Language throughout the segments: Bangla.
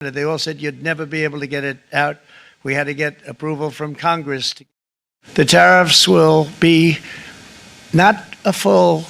They all said you'd never be able to get it out. We had to get approval from Congress. The tariffs will be not a full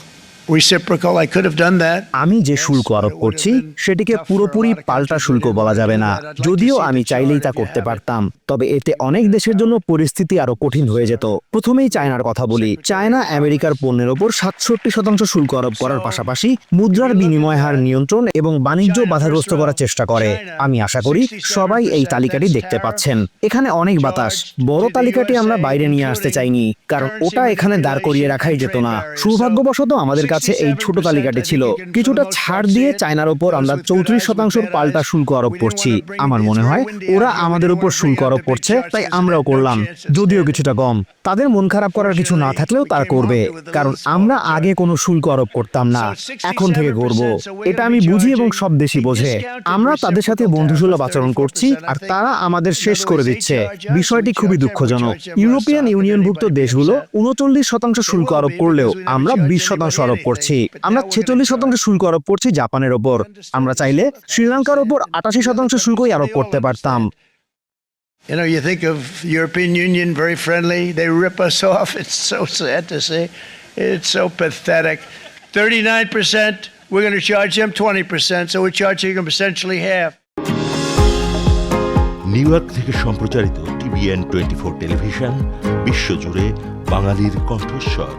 reciprocal. I could have done that. আমি যে শুল্ক আরোপ করছি সেটিকে পুরোপুরি পাল্টা শুল্ক বলা যাবে না, যদিও আমি চাইলেই তা করতে পারতাম। তবে এতে অনেক দেশের জন্য পরিস্থিতি আরো কঠিন হয়ে যেত। প্রথমেই চায়নার কথা বলি। চায়না আমেরিকার পণ্যের ওপর 67% শুল্ক আরোপ করার পাশাপাশি মুদ্রার বিনিময় হার নিয়ন্ত্রণ এবং বাণিজ্য বাধাগ্রস্ত করার চেষ্টা করে। আমি আশা করি সবাই এই তালিকাটি দেখতে পাচ্ছেন। এখানে অনেক বাতাস। বড় তালিকাটি আমরা বাইরে নিয়ে আসতে চাইনি, কারণ ওটা এখানে দাঁড় করিয়ে রাখাই যেত না। সৌভাগ্যবশত আমাদের কাছে এই ছোট তালিকাটি ছিল। কিছুটা ছাড় দিয়ে চায়নার ওপর আমরা 34% পাল্টা শুল্ক আরোপ করছি। আমার মনে হয় ওরা আমাদের উপর শুল্ক আরোপ করছে, তাই আমরাও করলাম, যদিও কিছুটা কম। তাদের মন খারাপ করার কিছু না থাকলেও তারা করবে, কারণ আমরা আগে কোনো শুল্ক আরোপ করতাম না, এখন থেকে করব। এটা আমি বুঝি এবং সব দেশই বোঝে। আমরা তাদের সাথে বন্ধুসুলভ আচরণ করছি আর তারা আমাদের শেষ করে দিচ্ছে। বিষয়টি খুবই দুঃখজনক। ইউরোপিয়ান ইউনিয়নভুক্ত দেশগুলো 39% শুল্ক আরোপ করলেও আমরা 20% আরোপ করছি। আমরা 46% শুল্ক আরোপ করছি জাপানের ওপর। আমরা চাইলে শ্রীলঙ্কার ওপর 88% শুল্কই আরোপ করতে পারতাম। You know, you think of the European Union, very friendly. They rip us off. It's so sad to see. It's so pathetic. 39%, we're going to charge them 20%, so we're charging them essentially half. New York থেকে সম্প্রচারিত TVN 24 টেলিভিশন বিশ্বজুড়ে বাঙালির কণ্ঠস্বর।